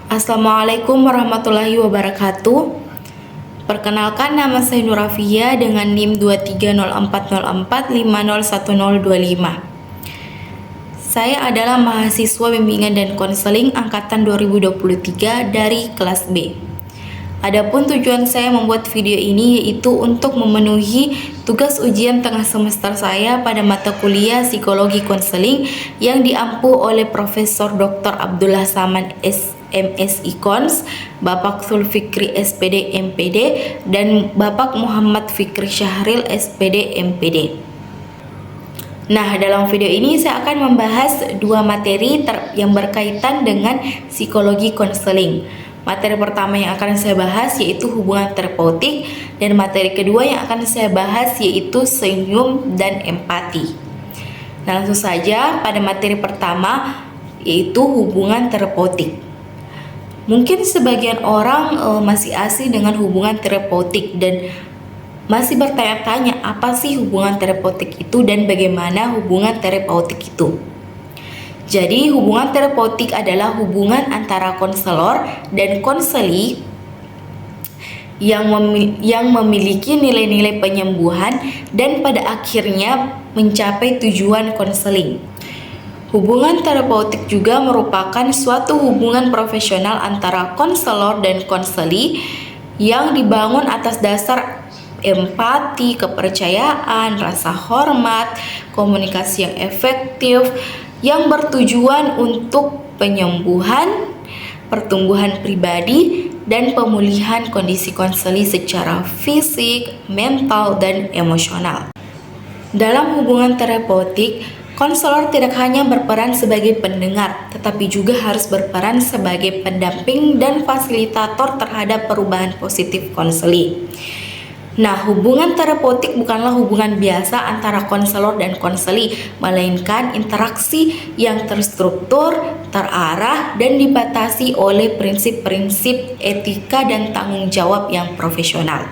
Assalamualaikum warahmatullahi wabarakatuh. Perkenalkan, nama saya Nurafia dengan NIM 230404501025. Saya adalah mahasiswa bimbingan dan konseling angkatan 2023 dari kelas B. Adapun tujuan saya membuat video ini yaitu untuk memenuhi tugas ujian tengah semester saya pada mata kuliah Psikologi Konseling yang diampu oleh Profesor Dr. Abdullah Saman MSI Kons, Bapak Zulfikri SPD MPD, dan Bapak Muhammad Fikri Syahril SPD MPD. Nah, dalam video ini saya akan membahas dua materi yang berkaitan dengan psikologi konseling. Materi pertama yang akan saya bahas yaitu hubungan terapeutik, dan materi kedua yang akan saya bahas yaitu senyum dan empati. Nah, langsung saja pada materi pertama yaitu hubungan terapeutik. Mungkin sebagian orang masih asing dengan hubungan terapeutik dan masih bertanya-tanya apa sih hubungan terapeutik itu dan bagaimana hubungan terapeutik itu. Jadi, hubungan terapeutik adalah hubungan antara konselor dan konseli yang memiliki nilai-nilai penyembuhan dan pada akhirnya mencapai tujuan konseling. Hubungan terapeutik juga merupakan suatu hubungan profesional antara konselor dan konseli yang dibangun atas dasar empati, kepercayaan, rasa hormat, komunikasi yang efektif, yang bertujuan untuk penyembuhan, pertumbuhan pribadi, dan pemulihan kondisi konseli secara fisik, mental, dan emosional. Dalam hubungan terapeutik, konselor tidak hanya berperan sebagai pendengar, tetapi juga harus berperan sebagai pendamping dan fasilitator terhadap perubahan positif konseli. Nah, hubungan terapeutik bukanlah hubungan biasa antara konselor dan konseli, melainkan interaksi yang terstruktur, terarah, dan dibatasi oleh prinsip-prinsip etika dan tanggung jawab yang profesional.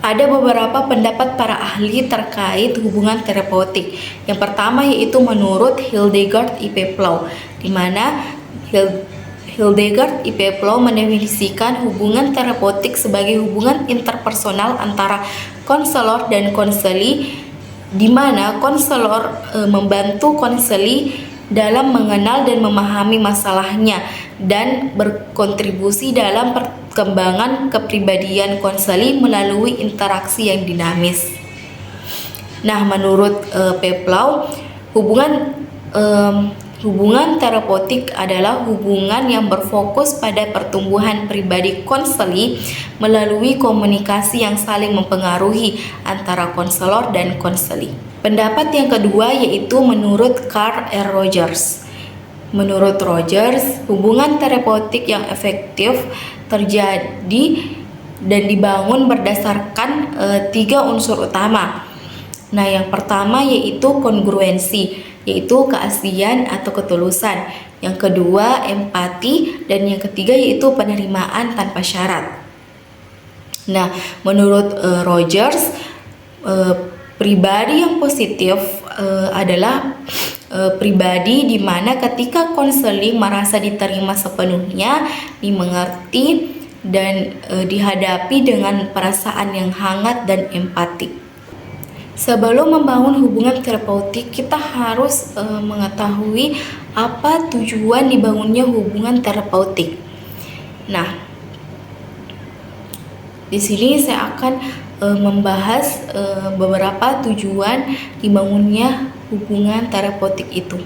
Ada beberapa pendapat para ahli terkait hubungan terapeutik. Yang pertama yaitu menurut Hildegard IP Plow, di mana Hildegard IP Plow mendefinisikan hubungan terapeutik sebagai hubungan interpersonal antara konselor dan konseli, di mana konselor membantu konseli dalam mengenal dan memahami masalahnya dan berkontribusi dalam perkembangan kepribadian konseli melalui interaksi yang dinamis. Nah, menurut Plow, hubungan terapeutik adalah hubungan yang berfokus pada pertumbuhan pribadi konseli melalui komunikasi yang saling mempengaruhi antara konselor dan konseli. Pendapat yang kedua yaitu menurut Carl R. Rogers. Menurut Rogers, hubungan terapeutik yang efektif terjadi dan dibangun berdasarkan 3 unsur utama. Nah, yang pertama yaitu kongruensi, yaitu keaslian atau ketulusan. Yang kedua empati, dan yang ketiga yaitu penerimaan tanpa syarat. Nah, menurut Rogers, pribadi yang positif adalah pribadi di mana ketika konseling merasa diterima sepenuhnya, dimengerti, dan dihadapi dengan perasaan yang hangat dan empatik. Sebelum membangun hubungan terapeutik, kita harus mengetahui apa tujuan dibangunnya hubungan terapeutik. Nah, di sini saya akan membahas beberapa tujuan dibangunnya hubungan terapeutik itu.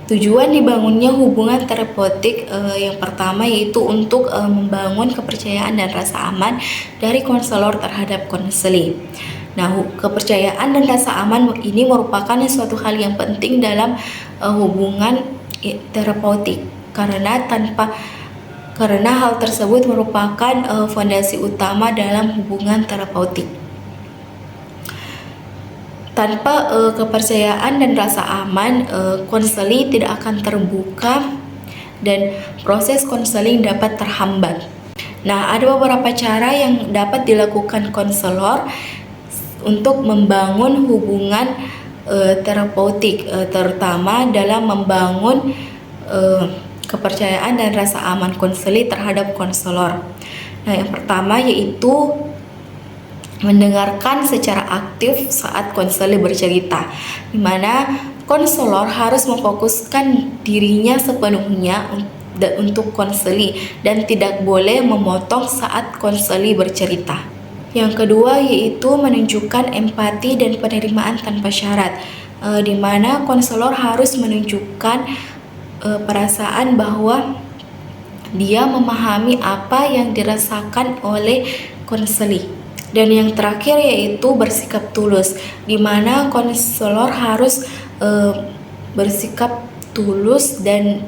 Tujuan dibangunnya hubungan terapeutik yang pertama yaitu untuk membangun kepercayaan dan rasa aman dari konselor terhadap konseli. Nah, kepercayaan dan rasa aman ini merupakan suatu hal yang penting dalam hubungan terapeutik karena hal tersebut merupakan fondasi utama dalam hubungan terapeutik. Tanpa kepercayaan dan rasa aman, konseli tidak akan terbuka dan proses konseling dapat terhambat. Nah, ada beberapa cara yang dapat dilakukan konselor untuk membangun hubungan terapeutik, terutama dalam membangun kepercayaan dan rasa aman konseli terhadap konselor. Nah, yang pertama yaitu mendengarkan secara aktif saat konseli bercerita, di mana konselor harus memfokuskan dirinya sepenuhnya untuk konseli dan tidak boleh memotong saat konseli bercerita. Yang kedua yaitu menunjukkan empati dan penerimaan tanpa syarat, di mana konselor harus menunjukkan perasaan bahwa dia memahami apa yang dirasakan oleh konseli. Dan yang terakhir yaitu bersikap tulus, di mana konselor harus bersikap tulus dan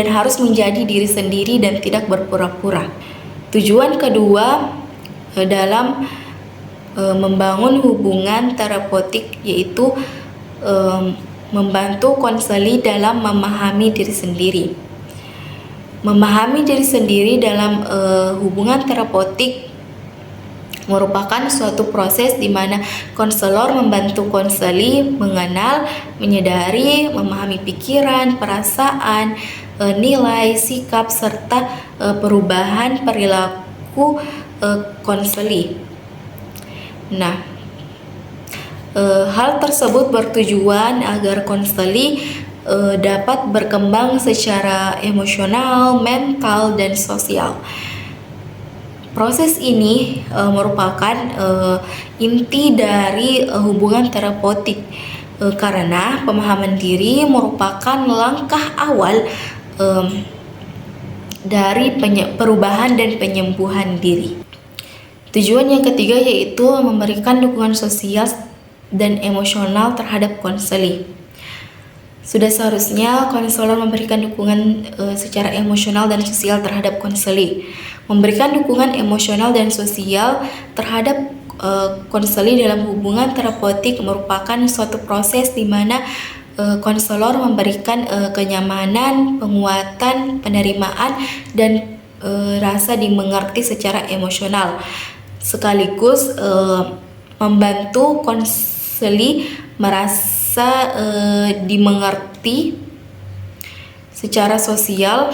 harus menjadi diri sendiri dan tidak berpura-pura. Tujuan kedua dalam membangun hubungan terapeutik yaitu membantu konseli dalam memahami diri sendiri. Memahami diri sendiri dalam hubungan terapeutik merupakan suatu proses di mana konselor membantu konseli mengenal, menyadari, memahami pikiran, perasaan, nilai, sikap, serta perubahan perilaku konseli. Nah, hal tersebut bertujuan agar konseli dapat berkembang secara emosional, mental, dan sosial. Proses ini merupakan inti dari hubungan terapeutik, karena pemahaman diri merupakan langkah awal dari perubahan dan penyembuhan diri. Tujuan yang ketiga yaitu memberikan dukungan sosial dan emosional terhadap konseli. Sudah seharusnya konselor memberikan dukungan secara emosional dan sosial terhadap konseli. Memberikan dukungan emosional dan sosial terhadap konseli dalam hubungan terapeutik merupakan suatu proses di mana konselor memberikan kenyamanan, penguatan, penerimaan, dan rasa dimengerti secara emosional, sekaligus membantu konseli merasa dimengerti secara sosial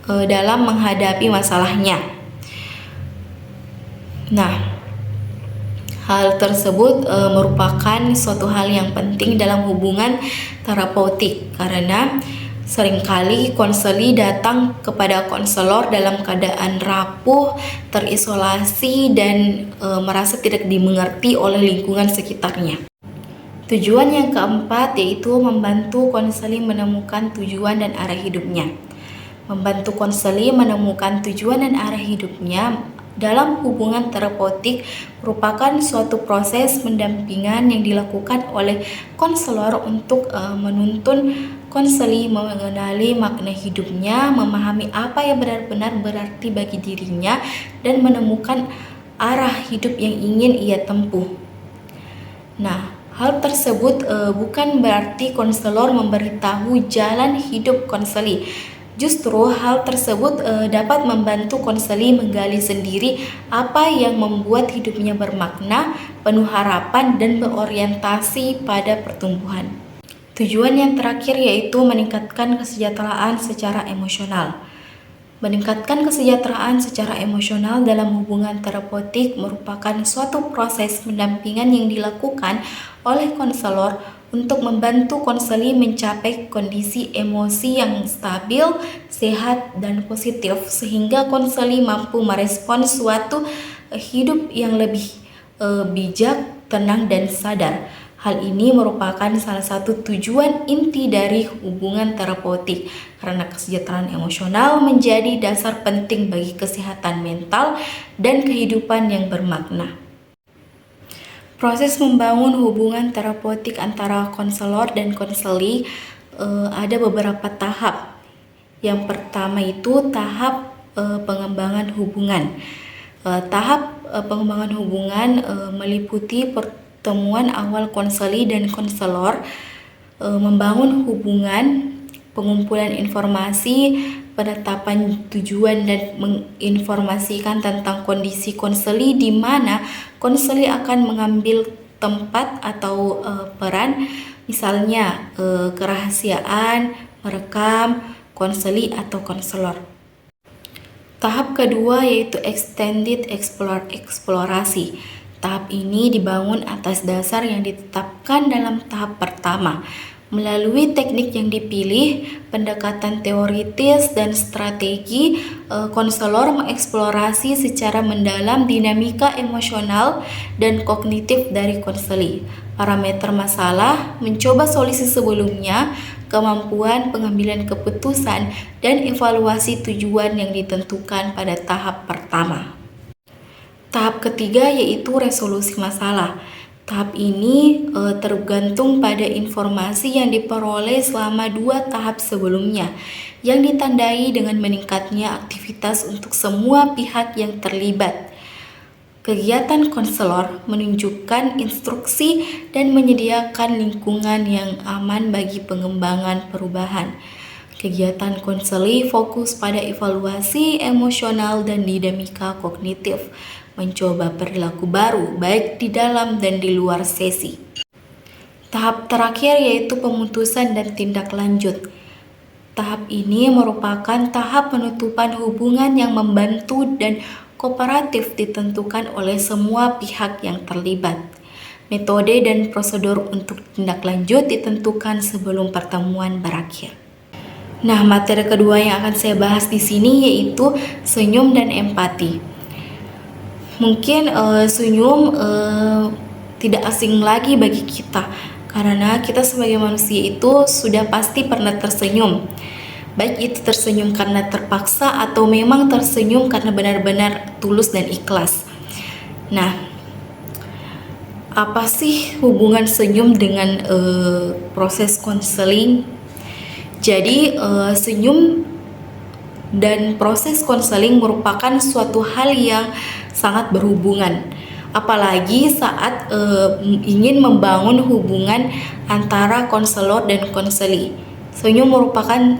dalam menghadapi masalahnya. Nah, hal tersebut merupakan suatu hal yang penting dalam hubungan terapeutik, karena seringkali konseli datang kepada konselor dalam keadaan rapuh, terisolasi, dan merasa tidak dimengerti oleh lingkungan sekitarnya. Tujuan yang keempat yaitu membantu konseli menemukan tujuan dan arah hidupnya. Membantu konseli menemukan tujuan dan arah hidupnya dalam hubungan terapeutik merupakan suatu proses pendampingan yang dilakukan oleh konselor untuk menuntun konseli mengenali makna hidupnya, memahami apa yang benar-benar berarti bagi dirinya, dan menemukan arah hidup yang ingin ia tempuh. Nah, hal tersebut bukan berarti konselor memberitahu jalan hidup konseli. Justru hal tersebut dapat membantu konseli menggali sendiri apa yang membuat hidupnya bermakna, penuh harapan, dan berorientasi pada pertumbuhan. Tujuan yang terakhir yaitu meningkatkan kesejahteraan secara emosional. Meningkatkan kesejahteraan secara emosional dalam hubungan terapeutik merupakan suatu proses pendampingan yang dilakukan oleh konselor untuk membantu konseli mencapai kondisi emosi yang stabil, sehat, dan positif, sehingga konseli mampu merespon suatu hidup yang lebih bijak, tenang, dan sadar. Hal ini merupakan salah satu tujuan inti dari hubungan terapeutik, karena kesejahteraan emosional menjadi dasar penting bagi kesehatan mental dan kehidupan yang bermakna. Proses membangun hubungan terapeutik antara konselor dan konseli ada beberapa tahap. Yang pertama itu tahap pengembangan hubungan. Tahap pengembangan hubungan meliputi pertemuan awal konseli dan konselor, membangun hubungan, pengumpulan informasi, penetapan tujuan, dan menginformasikan tentang kondisi konseli di mana konseli akan mengambil tempat atau peran, misalnya kerahasiaan, merekam, konseli atau konselor. Tahap kedua yaitu extended eksplorasi. Tahap ini dibangun atas dasar yang ditetapkan dalam tahap pertama. Melalui teknik yang dipilih, pendekatan teoritis dan strategi, konselor mengeksplorasi secara mendalam dinamika emosional dan kognitif dari konseli. Parameter masalah, mencoba solusi sebelumnya, kemampuan pengambilan keputusan, dan evaluasi tujuan yang ditentukan pada tahap pertama. Tahap ketiga yaitu resolusi masalah. Tahap ini tergantung pada informasi yang diperoleh selama 2 tahap sebelumnya, yang ditandai dengan meningkatnya aktivitas untuk semua pihak yang terlibat. Kegiatan konselor menunjukkan instruksi dan menyediakan lingkungan yang aman bagi pengembangan perubahan. Kegiatan konseli fokus pada evaluasi emosional dan dinamika kognitif, mencoba perilaku baru baik di dalam dan di luar sesi. Tahap terakhir yaitu pemutusan dan tindak lanjut. Tahap ini merupakan tahap penutupan hubungan yang membantu dan kooperatif ditentukan oleh semua pihak yang terlibat. Metode dan prosedur untuk tindak lanjut ditentukan sebelum pertemuan berakhir. Nah, materi kedua yang akan saya bahas di sini yaitu senyum dan empati. Mungkin senyum tidak asing lagi bagi kita, karena kita sebagai manusia itu sudah pasti pernah tersenyum. Baik itu tersenyum karena terpaksa atau memang tersenyum karena benar-benar tulus dan ikhlas. Nah, apa sih hubungan senyum dengan proses konseling? Jadi, senyum dan proses konseling merupakan suatu hal yang sangat berhubungan. Apalagi saat ingin membangun hubungan antara konselor dan konseli. Senyum merupakan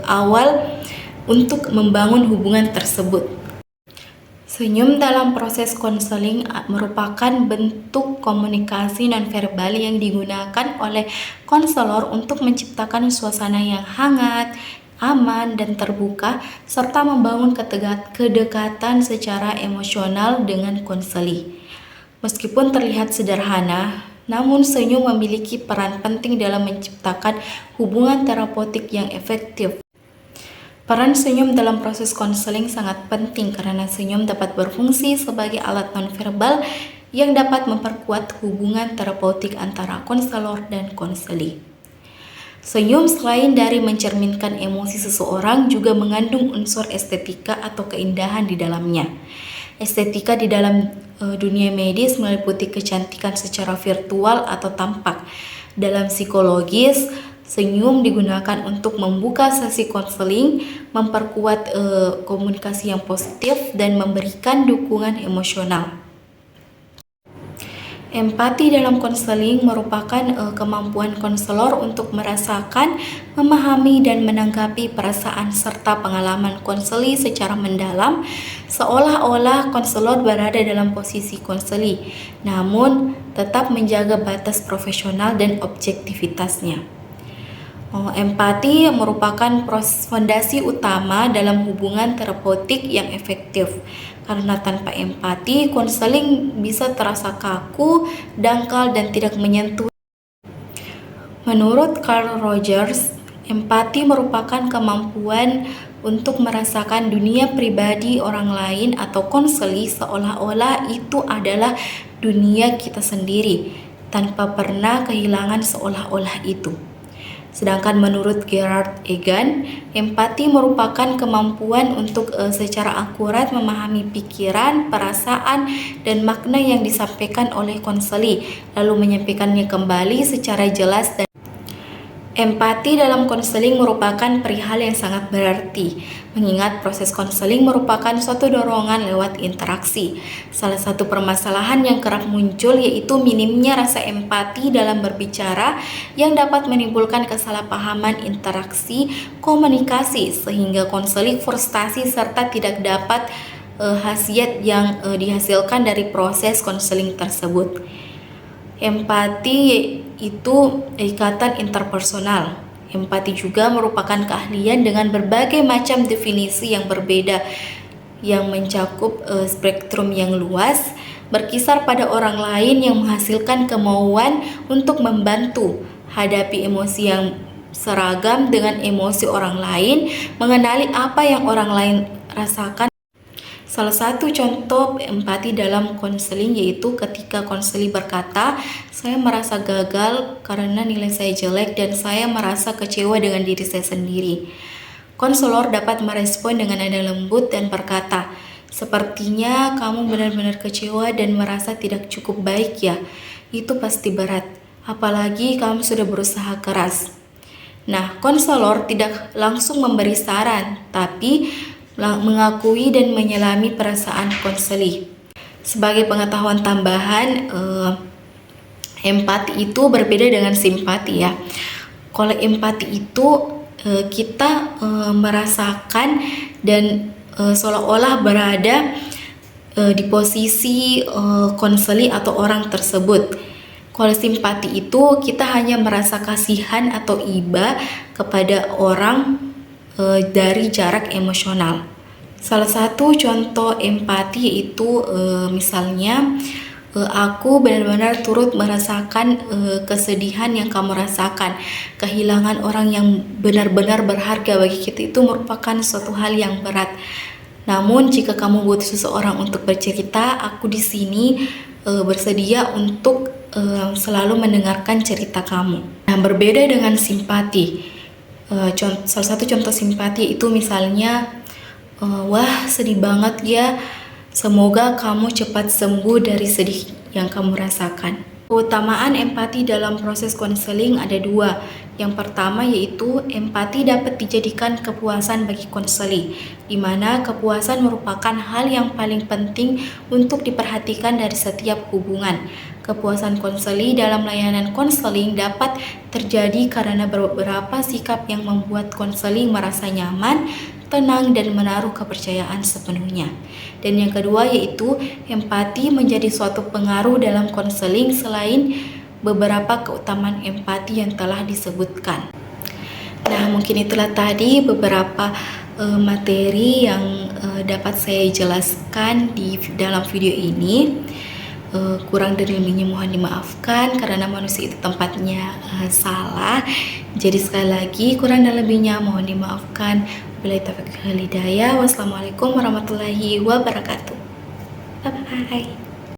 awal untuk membangun hubungan tersebut. Senyum dalam proses konseling merupakan bentuk komunikasi nonverbal yang digunakan oleh konselor untuk menciptakan suasana yang hangat, aman, dan terbuka, serta membangun kedekatan secara emosional dengan konseli. Meskipun terlihat sederhana, namun senyum memiliki peran penting dalam menciptakan hubungan terapeutik yang efektif. Peran senyum dalam proses konseling sangat penting karena senyum dapat berfungsi sebagai alat nonverbal yang dapat memperkuat hubungan terapeutik antara konselor dan konseli. Senyum selain dari mencerminkan emosi seseorang juga mengandung unsur estetika atau keindahan di dalamnya. Estetika di dalam dunia medis meliputi kecantikan secara virtual atau tampak. Dalam psikologis, senyum digunakan untuk membuka sesi konseling, memperkuat komunikasi yang positif, dan memberikan dukungan emosional. Empati dalam konseling merupakan kemampuan konselor untuk merasakan, memahami, dan menanggapi perasaan serta pengalaman konseli secara mendalam, seolah-olah konselor berada dalam posisi konseli, namun tetap menjaga batas profesional dan objektivitasnya. Empati merupakan fondasi utama dalam hubungan terapeutik yang efektif. Karena tanpa empati, konseling bisa terasa kaku, dangkal, dan tidak menyentuh. Menurut Carl Rogers, empati merupakan kemampuan untuk merasakan dunia pribadi orang lain atau konseli seolah-olah itu adalah dunia kita sendiri, tanpa pernah kehilangan seolah-olah itu. Sedangkan menurut Gerard Egan, empati merupakan kemampuan untuk secara akurat memahami pikiran, perasaan, dan makna yang disampaikan oleh konseli, lalu menyampaikannya kembali secara jelas dan empati dalam konseling merupakan perihal yang sangat berarti, mengingat proses konseling merupakan suatu dorongan lewat interaksi. Salah satu permasalahan yang kerap muncul yaitu minimnya rasa empati dalam berbicara yang dapat menimbulkan kesalahpahaman interaksi komunikasi sehingga konseling frustasi serta tidak dapat khasiat yang dihasilkan dari proses konseling tersebut. Empati itu ikatan interpersonal Empati juga merupakan keahlian dengan berbagai macam definisi yang berbeda yang mencakup spektrum yang luas, berkisar pada orang lain yang menghasilkan kemauan untuk membantu hadapi emosi yang seragam dengan emosi orang lain, mengenali apa yang orang lain rasakan. Salah satu contoh empati dalam konseling yaitu ketika konseli berkata, "Saya merasa gagal karena nilai saya jelek dan saya merasa kecewa dengan diri saya sendiri." Konselor dapat merespon dengan nada lembut dan berkata, "Sepertinya kamu benar-benar kecewa dan merasa tidak cukup baik ya. Itu pasti berat, apalagi kamu sudah berusaha keras." Nah, konselor tidak langsung memberi saran, tapi mengakui dan menyelami perasaan konseli. Sebagai pengetahuan tambahan, empati itu berbeda dengan simpati ya. Kalau empati itu kita merasakan dan seolah-olah berada di posisi konseli atau orang tersebut. Kalau simpati itu kita hanya merasa kasihan atau iba kepada orang dari jarak emosional. Salah satu contoh empati yaitu misalnya aku benar-benar turut merasakan kesedihan yang kamu rasakan. Kehilangan orang yang benar-benar berharga bagi kita itu merupakan suatu hal yang berat. Namun jika kamu butuh seseorang untuk bercerita, aku di sini bersedia untuk selalu mendengarkan cerita kamu. Nah, berbeda dengan simpati. Salah satu contoh simpati itu misalnya, wah sedih banget ya, semoga kamu cepat sembuh dari sedih yang kamu rasakan. Keutamaan empati dalam proses konseling ada dua. Yang pertama yaitu empati dapat dijadikan kepuasan bagi konseli, di mana kepuasan merupakan hal yang paling penting untuk diperhatikan dari setiap hubungan. Kepuasan konseli dalam layanan konseling dapat terjadi karena beberapa sikap yang membuat konseli merasa nyaman, tenang, dan menaruh kepercayaan sepenuhnya. Dan yang kedua yaitu empati menjadi suatu pengaruh dalam konseling selain beberapa keutamaan empati yang telah disebutkan. Nah, mungkin itulah tadi beberapa materi yang dapat saya jelaskan di dalam video ini. Kurang dari lebihnya mohon dimaafkan karena manusia itu tempatnya salah. Jadi sekali lagi kurang dan lebihnya mohon dimaafkan. Wabillahi taufiq wal hidayah. Wassalamualaikum warahmatullahi wabarakatuh. Bye bye.